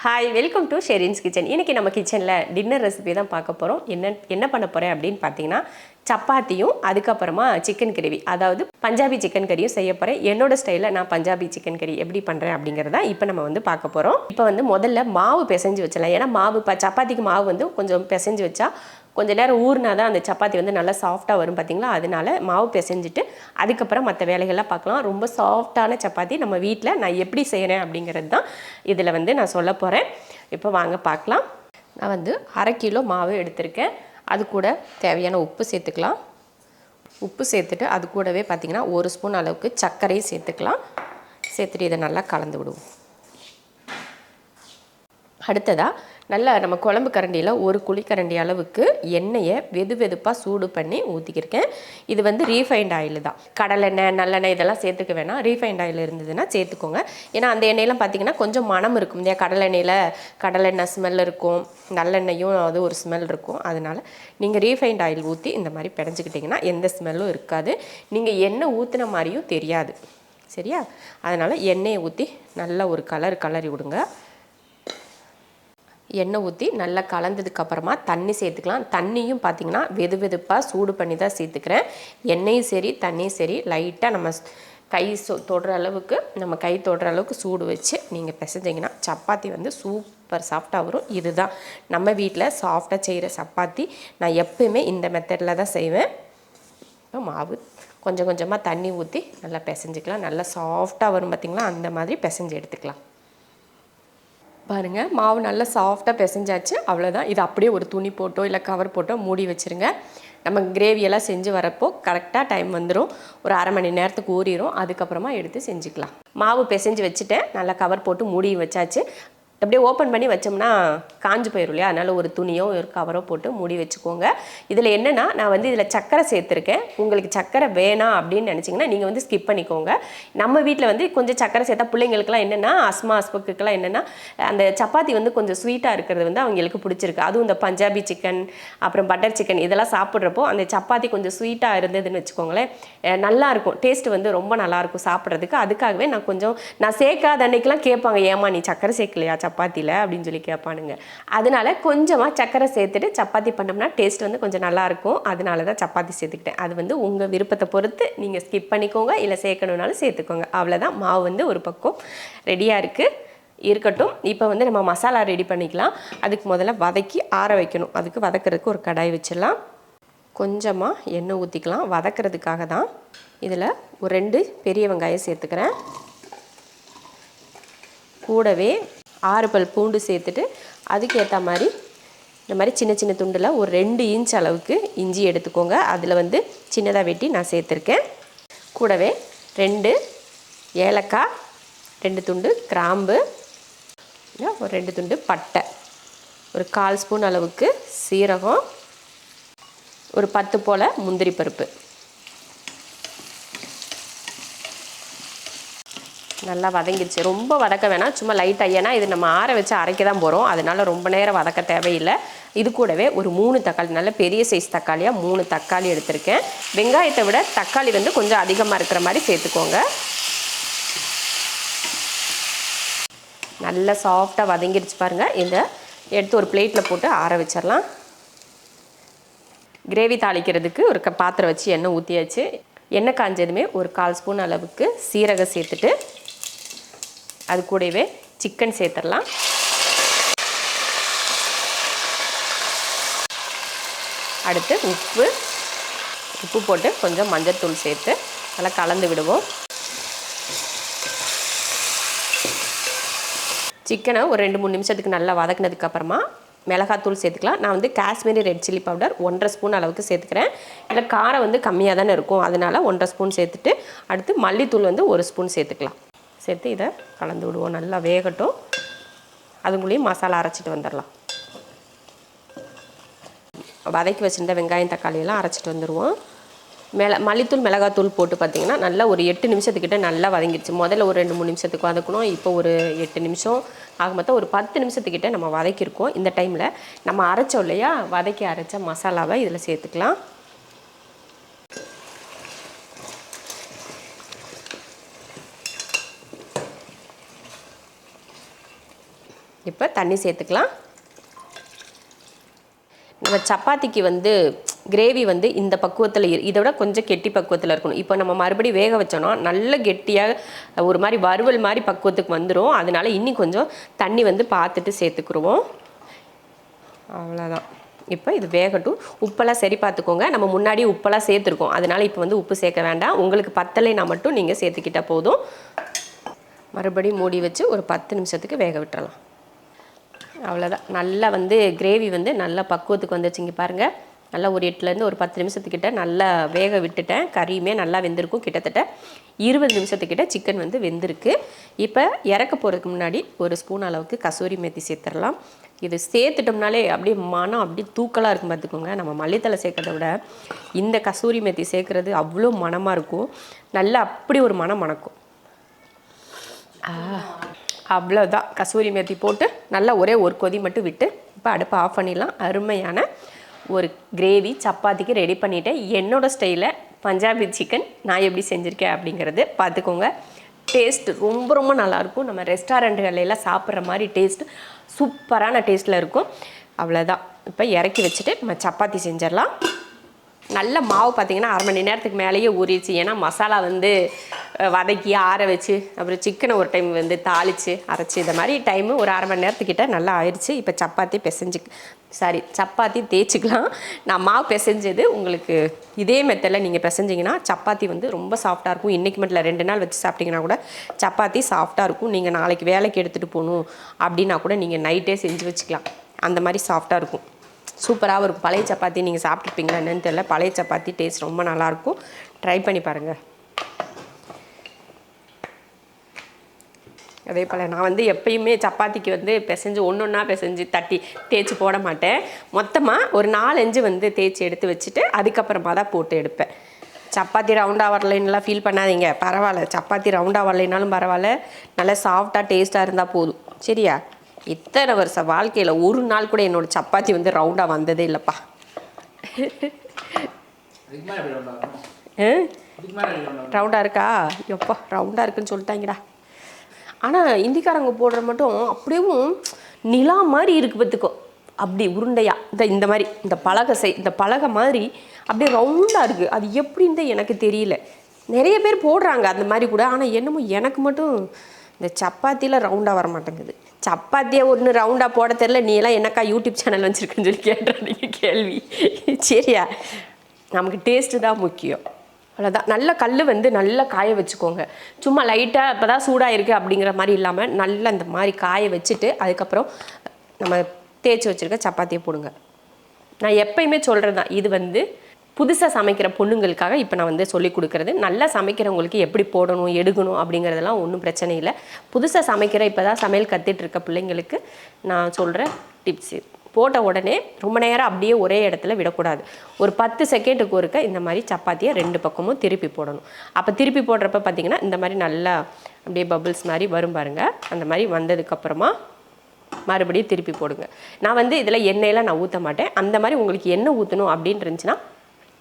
Hi, welcome to Sherin's kitchen. இன்றைக்கி நம்ம கிச்சனில் டின்னர் ரெசிபி தான் பார்க்க போகிறோம். என்ன பண்ண போகிறேன் அப்படின்னு பார்த்தீங்கன்னா, சப்பாத்தியும் அதுக்கப்புறமா சிக்கன் கிரேவி, அதாவது பஞ்சாபி சிக்கன் கறியும் செய்ய போகிறேன். என்னோடய ஸ்டைலில் நான் பஞ்சாபி சிக்கன் கறி எப்படி பண்ணுறேன் அப்படிங்கிறத இப்போ நம்ம வந்து பார்க்க போகிறோம். இப்போ வந்து முதல்ல மாவு பிசைஞ்சு வச்சலாம். ஏன்னா மாவு சப்பாத்திக்கு மாவு வந்து கொஞ்சம் பிசைஞ்சு வச்சா கொஞ்சம் நேரம் ஊறினா தான் அந்த சப்பாத்தி வந்து நல்லா சாஃப்டாக வரும் பார்த்தீங்களா. அதனால மாவு பிசைஞ்சிட்டு அதுக்கப்புறம் மற்ற வேலைகள்லாம் பார்க்கலாம். ரொம்ப சாஃப்டான சப்பாத்தி நம்ம வீட்டில் நான் எப்படி செய்கிறேன் அப்படிங்கிறது தான் இதில் வந்து நான் சொல்ல போகிறேன். இப்போ வாங்க பார்க்கலாம். நான் வந்து 1/2 கிலோ மாவு எடுத்திருக்கேன். அது கூட தேவையான உப்பு சேர்த்துக்கலாம். உப்பு சேர்த்துட்டு அது கூடவே பார்த்திங்கன்னா 1 ஸ்பூன் அளவுக்கு சர்க்கரையும் சேர்த்துக்கலாம். சேர்த்துட்டு இதை நல்லா கலந்து விடுவோம். அடுத்ததாக நல்லா நம்ம குழம்பு கரண்டியில் 1 குழிக்கரண்டி அளவுக்கு எண்ணெயை வெதுப்பாக சூடு பண்ணி ஊற்றிக்கிருக்கேன். இது வந்து ரீஃபைண்ட் ஆயில் தான். கடலெண்ணெய், நல்லெண்ணெய் இதெல்லாம் சேர்த்துக்க வேணாம். ரீஃபைண்ட் ஆயில் இருந்ததுன்னா சேர்த்துக்கோங்க. ஏன்னா அந்த எண்ணெயெலாம் பார்த்திங்கன்னா கொஞ்சம் மணம் இருக்கும் இல்லையா. கடலெண்ணெய் ஸ்மெல் இருக்கும், நல்லெண்ணெயும் அது ஒரு ஸ்மெல் இருக்கும். அதனால் நீங்கள் ரீஃபைண்ட் ஆயில் ஊற்றி இந்த மாதிரி பிணைஞ்சிக்கிட்டிங்கன்னா எந்த ஸ்மெல்லும் இருக்காது. நீங்கள் எண்ணெய் ஊற்றின மாதிரியும் தெரியாது. சரியா? அதனால் எண்ணெயை ஊற்றி நல்லா ஒரு கலரி விடுங்க. எண்ணெய் ஊற்றி நல்லா கலந்ததுக்கப்புறமா தண்ணி சேர்த்துக்கலாம். தண்ணியும் பார்த்திங்கன்னா வெதுப்பாக சூடு பண்ணி தான் சேர்த்துக்கிறேன். எண்ணெயும் சரி தண்ணியும் சரி லைட்டாக நம்ம கை தொடுற அளவுக்கு சூடு வச்சு நீங்கள் பிசைஞ்சிங்கன்னா சப்பாத்தி வந்து சூப்பர் சாஃப்டாக வரும். இதுதான் நம்ம வீட்டில் சாஃப்டாக செய்கிற சப்பாத்தி. நான் எப்போயுமே இந்த மெத்தடில் தான் செய்வேன். இப்போ மாவு கொஞ்சம் கொஞ்சமாக தண்ணி ஊற்றி நல்லா பிசைஞ்சிக்கலாம். நல்லா சாஃப்டாக வரும் பார்த்திங்களா. அந்த மாதிரி பிசைஞ்சு எடுத்துக்கலாம். பாருங்கள், மாவு நல்லா சாஃப்டாக பிசைஞ்சாச்சு. அவ்வளோதான். இது அப்படியே ஒரு துணி போட்டோ இல்லை கவர் போட்டோ மூடி வச்சுருங்க. நம்ம கிரேவியெல்லாம் செஞ்சு வரப்போ கரெக்டாக டைம் வந்துடும். ஒரு 1/2 மணி நேரத்துக்கு ஊறிடும். அதுக்கப்புறமா எடுத்து செஞ்சுக்கலாம். மாவு பிசைஞ்சு வச்சுட்டேன். நல்லா கவர் போட்டு மூடி வச்சாச்சு. அப்படியே ஓப்பன் பண்ணி வச்சோம்னா காஞ்சு போயிடும் இல்லையா. அதனால் ஒரு துணியோ ஒரு கவரோ போட்டு மூடி வச்சுக்கோங்க. இதில் என்னென்னா, நான் வந்து இதில் சர்க்கரை சேர்த்துருக்கேன். உங்களுக்கு சர்க்கரை வேணாம் அப்படின்னு நினச்சிங்கன்னா நீங்கள் வந்து ஸ்கிப் பண்ணிக்கோங்க. நம்ம வீட்டில் வந்து கொஞ்சம் சர்க்கரை சேர்த்தா பிள்ளைங்களுக்குலாம் என்னென்னா அஸ்மாஸ்புக்குலாம் என்னென்னா அந்த சப்பாத்தி வந்து கொஞ்சம் ஸ்வீட்டாக இருக்கிறது வந்து அவங்களுக்கு பிடிச்சிருக்கு. அதுவும் இந்த பஞ்சாபி சிக்கன் அப்புறம் பட்டர் சிக்கன் இதெல்லாம் சாப்பிட்றப்போ அந்த சப்பாத்தி கொஞ்சம் ஸ்வீட்டாக இருந்ததுன்னு வச்சுக்கோங்களேன், நல்லாயிருக்கும். டேஸ்ட்டு வந்து ரொம்ப நல்லாயிருக்கும் சாப்பிட்றதுக்கு. அதுக்காகவே நான் சேர்க்காத அன்னைக்கெலாம் கேட்பாங்க, ஏமா நீ சர்க்கரை சேர்க்கலையா சப்பாத்தியில் அப்படின்னு சொல்லி கேட்பானுங்க. அதனால கொஞ்சமாக சர்க்கரை சேர்த்துட்டு சப்பாத்தி பண்ணோம்னா டேஸ்ட் வந்து கொஞ்சம் நல்லாயிருக்கும். அதனால தான் சப்பாத்தி சேர்த்துக்கிட்டேன். அது வந்து உங்கள் விருப்பத்தை பொறுத்து நீங்கள் ஸ்கிப் பண்ணிக்கோங்க, இல்லை சேர்க்கணுன்னாலும் சேர்த்துக்கோங்க. அவ்வளோதான். மாவு வந்து ஒரு பக்கம் ரெடியாக இருக்கட்டும். இப்போ வந்து நம்ம மசாலா ரெடி பண்ணிக்கலாம். அதுக்கு முதல்ல வதக்கி ஆற வைக்கணும். அதுக்கு வதக்கிறதுக்கு ஒரு கடாய் வச்சிடலாம். கொஞ்சமாக எண்ணெய் ஊற்றிக்கலாம். வதக்கிறதுக்காக தான். இதில் ஒரு 2 பெரிய வெங்காயம் சேர்த்துக்கிறேன். கூடவே 6 பல் பூண்டு சேர்த்துட்டு அதுக்கேற்ற மாதிரி இந்த மாதிரி சின்ன சின்ன துண்டில் ஒரு 2 இன்ச் அளவுக்கு இஞ்சி எடுத்துக்கோங்க. அதில் வந்து சின்னதாக வெட்டி நான் சேர்த்துருக்கேன். கூடவே 2 ஏலக்காய், 2 துண்டு கிராம்பு, ஒரு 2 துண்டு பட்டை, ஒரு 1/4 ஸ்பூன் அளவுக்கு சீரகம், ஒரு 10 போல் முந்திரி பருப்பு. நல்லா வதங்கிடுச்சு. ரொம்ப வதக்க வேணாம், சும்மா லைட்டாக. ஏன்னா இது நம்ம ஆற வச்சு அரைக்க தான் போகிறோம். அதனால் ரொம்ப நேரம் வதக்க தேவையில்லை. இது கூடவே ஒரு 3 தக்காளி, நல்ல பெரிய சைஸ் தக்காளியாக 3 தக்காளி எடுத்திருக்கேன். வெங்காயத்தை விட தக்காளி வந்து கொஞ்சம் அதிகமாக இருக்கிற மாதிரி சேர்த்துக்கோங்க. நல்லா சாஃப்டாக வதங்கிடுச்சு பாருங்கள். இதை எடுத்து ஒரு பிளேட்டில் போட்டு ஆற வச்சிடலாம். கிரேவி தாளிக்கிறதுக்கு ஒரு பாத்திரம் வச்சு எண்ணெய் ஊற்றியாச்சு. எண்ணெய் காஞ்சதுமே ஒரு 1/4 ஸ்பூன் அளவுக்கு சீரகம் சேர்த்துட்டு அது கூடவே சிக்கன் சேர்த்துடலாம். அடுத்து உப்பு போட்டு கொஞ்சம் மஞ்சள் தூள் சேர்த்து நல்லா கலந்து விடுவோம். சிக்கனை ஒரு 2-3 நிமிஷத்துக்கு நல்லா வதக்கினதுக்கப்புறமா மிளகாத்தூள் சேர்த்துக்கலாம். நான் வந்து Kashmiri red chilli powder 1/2 spoon அளவுக்கு சேர்த்துக்கிறேன். இல்லை காரம் வந்து கம்மியாக தானே இருக்கும், அதனால் 1/2 ஸ்பூன் சேர்த்துட்டு அடுத்து மல்லித்தூள் வந்து 1 ஸ்பூன் சேர்த்துக்கலாம். சேர்த்து இதை கலந்து விடுவோம். நல்லா வேகட்டும். அதுக்குள்ளேயும் மசாலா அரைச்சிட்டு வந்துடலாம். வதக்கி வச்சுருந்த வெங்காயம் தக்காளியெல்லாம் அரைச்சிட்டு வந்துடுவோம். மல்லித்தூள் மிளகாத்தூள் போட்டு பார்த்திங்கன்னா நல்லா ஒரு 8 நிமிஷத்துக்கிட்ட நல்லா வதங்கிடுச்சு. முதல்ல ஒரு 2-3 நிமிஷத்துக்கு வதக்கணும். இப்போ ஒரு 8 நிமிஷம் ஆக மொத்தம் ஒரு 10 நிமிஷத்துக்கிட்ட நம்ம வதக்கியிருக்கோம். இந்த டைமில் நம்ம அரைச்சோம் இல்லையா, வதக்கி அரைச்ச மசாலாவை இதில் சேர்த்துக்கலாம். இப்போ தண்ணி சேர்த்துக்கலாம். நம்ம சப்பாத்திக்கு வந்து கிரேவி வந்து இந்த பக்குவத்தில் இதை விட கொஞ்சம் கெட்டி பக்குவத்தில் இருக்கணும். இப்போ நம்ம மறுபடியும் வேக வச்சோன்னா நல்ல கெட்டியாக ஒரு மாதிரி வறுவல் மாதிரி பக்குவத்துக்கு வந்துடும். அதனால இன்னும் கொஞ்சம் தண்ணி வந்து பார்த்துட்டு சேர்த்துக்குருவோம். அவ்வளோதான். இப்போ இது வேகட்டும். உப்பெல்லாம் சரி பார்த்துக்கோங்க. நம்ம முன்னாடி உப்பெல்லாம் சேர்த்துருக்கோம். அதனால் இப்போ வந்து உப்பு சேர்க்க வேண்டாம். உங்களுக்கு பத்தலைனா மட்டும் நீங்கள் சேர்த்துக்கிட்டால் போதும். மறுபடியும் மூடி வச்சு ஒரு 10 நிமிஷத்துக்கு வேக விட்டுறலாம். அவ்வளோதான். நல்லா வந்து கிரேவி வந்து நல்லா பக்குவத்துக்கு வந்துச்சுங்க பாருங்கள். நல்லா ஒரு 8லேருந்து ஒரு 10 நிமிஷத்துக்கிட்ட நல்லா வேக விட்டுட்டேன். கறியுமே நல்லா வெந்திருக்கும். கிட்டத்தட்ட 20 நிமிஷத்துக்கிட்ட சிக்கன் வந்து வெந்திருக்கு. இப்போ இறக்க போகிறதுக்கு முன்னாடி ஒரு ஸ்பூன் அளவுக்கு கசூரி மேத்தி சேர்த்துடலாம். இது சேர்த்துட்டோம்னாலே அப்படியே மனம் அப்படியே தூக்கலாக இருக்கும் பார்த்துக்கோங்க. நம்ம மல்லித்தலை சேர்க்கறத விட இந்த கசூரி மேத்தி சேர்க்குறது அவ்வளோ மணமாக இருக்கும். நல்லா அப்படி ஒரு மனம் மணக்கும். அவ்வளோதான். கசூரி மேத்தி போட்டு நல்லா ஒரே ஒரு கொதி மட்டும் விட்டு இப்போ அடுப்பை ஆஃப் பண்ணிடலாம். அருமையான ஒரு கிரேவி சப்பாத்திக்கு ரெடி பண்ணிட்டேன். என்னோடய ஸ்டைலில் பஞ்சாபி சிக்கன் நான் எப்படி செஞ்சுருக்கேன் அப்படிங்கிறது பார்த்துக்கோங்க. டேஸ்ட் ரொம்ப ரொம்ப நல்லாயிருக்கும். நம்ம ரெஸ்டாரண்ட்டுகளெல்லாம் சாப்பிட்ற மாதிரி டேஸ்ட் சூப்பரான டேஸ்ட்டில் இருக்கும். அவ்வளோதான். இப்போ இறக்கி வச்சுட்டு நம்ம சப்பாத்தி செஞ்சிடலாம். நல்ல மாவு பார்த்திங்கன்னா 1/2 மணி நேரத்துக்கு மேலேயே ஊறிடுச்சு. ஏன்னா மசாலா வந்து வதக்கி ஆற வச்சு அப்புறம் சிக்கனை ஒரு டைம் வந்து தாளித்து அரைச்சி இந்த மாதிரி டைமு ஒரு 1/2 மணி நேரத்துக்கிட்ட நல்லா ஆயிடுச்சு. இப்போ சப்பாத்தி தேய்ச்சிக்கலாம். நான் மாவு பிசைஞ்சது உங்களுக்கு இதே மெத்தடில் நீங்கள் பிசைஞ்சிங்கன்னா சப்பாத்தி வந்து ரொம்ப சாஃப்டாக இருக்கும். இன்றைக்கி மட்டும் இல்லை 2 நாள் வச்சு சாப்பிட்டிங்கன்னா கூட சப்பாத்தி சாஃப்டாக இருக்கும். நீங்கள் நாளைக்கு வேலைக்கு எடுத்துகிட்டு போகணும் அப்படின்னா கூட நீங்கள் நைட்டே செஞ்சு வச்சுக்கலாம். அந்த மாதிரி சாஃப்டாக இருக்கும். சூப்பராக இருக்கும். பழைய சப்பாத்தி நீங்கள் சாப்பிட்ருப்பீங்களா என்னன்னு தெரியல. பழைய சப்பாத்தி டேஸ்ட் ரொம்ப நல்லாயிருக்கும். ட்ரை பண்ணி பாருங்கள். அதே போல் நான் வந்து எப்பயுமே சப்பாத்திக்கு வந்து பிசைஞ்சு ஒன்றா பிசைஞ்சு தட்டி தேய்ச்சி போட மாட்டேன். மொத்தமாக ஒரு 4-5 வந்து தேய்ச்சி எடுத்து வச்சுட்டு அதுக்கப்புறமா தான் போட்டு எடுப்பேன். சப்பாத்தி ரவுண்டாக வரலைன்னுலாம் ஃபீல் பண்ணாதீங்க. பரவாயில்ல. சப்பாத்தி ரவுண்டாக வரலைனாலும் பரவாயில்ல. நல்லா சாஃப்டாக டேஸ்ட்டாக இருந்தால் போதும். சரியா? இத்தனை வருஷம் வாழ்க்கையில் ஒரு நாள் கூட என்னோடய சப்பாத்தி வந்து ரவுண்டாக வந்ததே இல்லைப்பா. ரவுண்டாக இருக்கா? எப்பா ரவுண்டாக இருக்குன்னு சொல்லிட்டாங்கடா. ஆனால் இந்திக்காரங்க போடுற மட்டும் அப்படியும் நிலா மாதிரி இருக்குது பார்த்துக்கோ. அப்படி உருண்டையாக இந்த மாதிரி இந்த பலகை மாதிரி அப்படியே ரவுண்டாக இருக்குது. அது எப்படின்னு எனக்கு தெரியல. நிறைய பேர் போடுறாங்க அந்த மாதிரி கூட. ஆனால் என்னமோ எனக்கு மட்டும் இந்த சப்பாத்தியில் ரவுண்டாக வர மாட்டேங்குது. சப்பாத்தியை ஒன்று ரவுண்டாக போட தெரில. நீ எல்லாம் என்னக்கா யூடியூப் சேனல் வச்சுருக்குன்னு சொல்லி கேட்டுறீங்க கேள்வி. சரியா? நமக்கு டேஸ்ட்டு தான் முக்கியம். அவ்வளோதான். நல்ல கல் வந்து நல்லா காய வச்சுக்கோங்க. சும்மா லைட்டாக இப்போ தான் சூடாக இருக்குது அப்படிங்கிற மாதிரி இல்லாமல் நல்லா இந்த மாதிரி காய வச்சுட்டு அதுக்கப்புறம் நம்ம தேய்ச்சி வச்சுருக்க சப்பாத்தியை போடுங்க. நான் எப்பயுமே சொல்கிறது தான். இது வந்து புதுசாக சமைக்கிற பொண்ணுங்களுக்காக இப்போ நான் வந்து சொல்லிக் கொடுக்குறது. நல்லா சமைக்கிறவங்களுக்கு எப்படி போடணும் எடுக்கணும் அப்படிங்கிறதெல்லாம் ஒன்றும் பிரச்சனை இல்லை. புதுசாக சமைக்கிற இப்போ தான் சமையல் கற்றுட்ருக்க பிள்ளைங்களுக்கு நான் சொல்கிற டிப்ஸு. போட்ட உடனே ரொம்ப நேரம் அப்படியே ஒரே இடத்துல விடக்கூடாது. ஒரு 10 செகண்டுக்கு ஒருக்க இந்த மாதிரி சப்பாத்தியை 2 பக்கமும் திருப்பி போடணும். அப்போ திருப்பி போடுறப்ப பார்த்திங்கன்னா இந்த மாதிரி நல்லா அப்படியே பபிள்ஸ் மாதிரி வரும் பாருங்கள். அந்த மாதிரி வந்ததுக்கப்புறமா மறுபடியும் திருப்பி போடுங்க. நான் வந்து இதில் எண்ணெயெல்லாம் நான் ஊற்ற மாட்டேன். அந்த மாதிரி உங்களுக்கு எண்ணெய் ஊற்றணும் அப்படின்னு இருந்துச்சுன்னா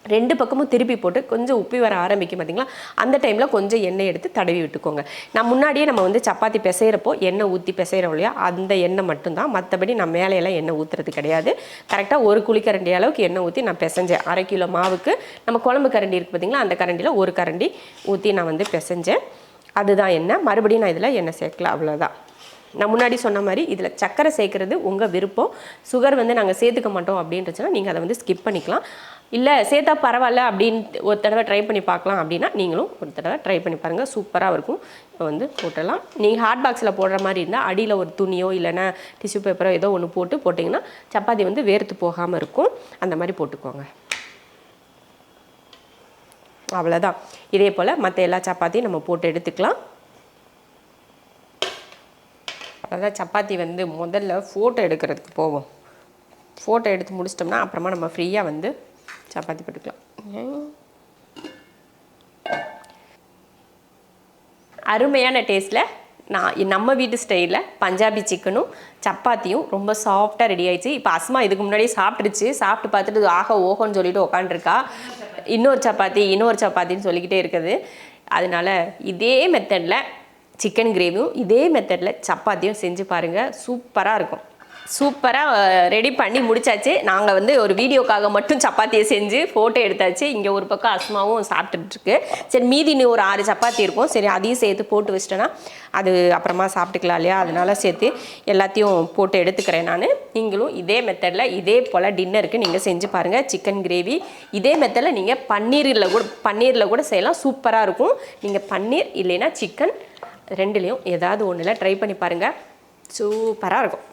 2 பக்கமும் திருப்பி போட்டு கொஞ்சம் உப்பி வர ஆரம்பிக்கும் பார்த்திங்களா, அந்த டைமில் கொஞ்சம் எண்ணெய் எடுத்து தடவி விட்டுக்கோங்க. நான் முன்னாடியே நம்ம வந்து சப்பாத்தி பிசைகிறப்போ எண்ணெய் ஊற்றி பிசைகிறோம் இல்லையா, அந்த எண்ணெய் மட்டும்தான். மற்றபடி நான் மேலையெல்லாம் எண்ணெய் ஊற்றுறது கிடையாது. கரெக்டாக ஒரு குழிக்கரண்டி அளவுக்கு எண்ணெய் ஊற்றி நான் பிசைஞ்சேன். 1/2 கிலோ மாவுக்கு நம்ம குழம்பு கரண்டி இருக்குது பார்த்திங்களா, அந்த கரண்டியில் ஒரு கரண்டி ஊற்றி நான் வந்து பிசைஞ்சேன். அதுதான் எண்ணெய். மறுபடியும் நான் இதில் எண்ணெய் சேர்க்கல. அவ்வளோதான். நான் முன்னாடி சொன்ன மாதிரி இதில் சர்க்கரை சேர்க்குறது உங்கள் விருப்பம். சுகர் வந்து நாங்கள் சேர்த்துக்க மாட்டோம் அப்படின்றச்சுன்னா நீங்கள் அதை வந்து ஸ்கிப் பண்ணிக்கலாம். இல்லை சேர்த்தா பரவாயில்ல அப்படின்னு ஒரு தடவை ட்ரை பண்ணி பார்க்கலாம் அப்படின்னா நீங்களும் ஒரு தடவை ட்ரை பண்ணி பாருங்கள். சூப்பராக இருக்கும். இப்போ வந்து போட்டலாம். நீங்கள் ஹாட் பாக்ஸில் போடுற மாதிரி இருந்தால் அடியில் ஒரு துணியோ இல்லைன்னா டிஷ்யூ பேப்பரோ ஏதோ ஒன்று போட்டிங்கன்னா சப்பாத்தி வந்து வேர்த்து போகாமல் இருக்கும். அந்த மாதிரி போட்டுக்கோங்க. அவ்வளோதான். இதே போல் மற்ற எல்லா சப்பாத்தியும் நம்ம போட்டு எடுத்துக்கலாம். அதான் சப்பாத்தி வந்து முதல்ல ஃபோட்டோ எடுக்கிறதுக்கு போவோம். ஃபோட்டோ எடுத்து முடிச்சிட்டோம்னா அப்புறமா நம்ம ஃப்ரீயாக வந்து சப்பாத்தி போட்டுக்கலாம். அருமையான டேஸ்ட்டில் நம்ம வீட்டு ஸ்டைலில் பஞ்சாபி சிக்கனும் சப்பாத்தியும் ரொம்ப சாஃப்டாக ரெடி ஆயிடுச்சு. இப்போ அஸ்மா இதுக்கு முன்னாடியே சாப்பிட்டு பார்த்துட்டு ஆக ஓகோன்னு சொல்லிட்டு உக்காண்டிருக்கா. இன்னொரு சப்பாத்தின்னு சொல்லிக்கிட்டே இருக்குது. அதனால இதே மெத்தடில் சிக்கன் கிரேவியும் இதே மெத்தடில் சப்பாத்தியும் செஞ்சு பாருங்கள், சூப்பராக இருக்கும். சூப்பராக ரெடி பண்ணி முடிச்சாச்சு. நாங்கள் வந்து ஒரு வீடியோக்காக மட்டும் சப்பாத்தியை செஞ்சு ஃபோட்டோ எடுத்தாச்சு. இங்கே ஒரு பக்கம் அஸ்மாவும் சாப்பிட்டுட்ருக்கு. சரி மீதி இன்னும் ஒரு 6 சப்பாத்தி இருக்கும், சரி அதையும் சேர்த்து போட்டு வச்சிட்டேன்னா அது அப்புறமா சாப்பிட்டுக்கலாம் இல்லையா, அதனால சேர்த்து எல்லாத்தையும் போட்டு எடுத்துக்கிறேன் நான். நீங்களும் இதே மெத்தடில் இதே போல் டின்னருக்கு நீங்கள் செஞ்சு பாருங்கள். சிக்கன் கிரேவி இதே மெத்தடில் நீங்கள் பன்னீரில் கூட செய்யலாம், சூப்பராக இருக்கும். நீங்கள் பன்னீர் இல்லைன்னா சிக்கன் ரெண்டுலேயும் ஏதாவது ஒன்றில் ட்ரை பண்ணி பாருங்கள், சூப்பராக இருக்கும்.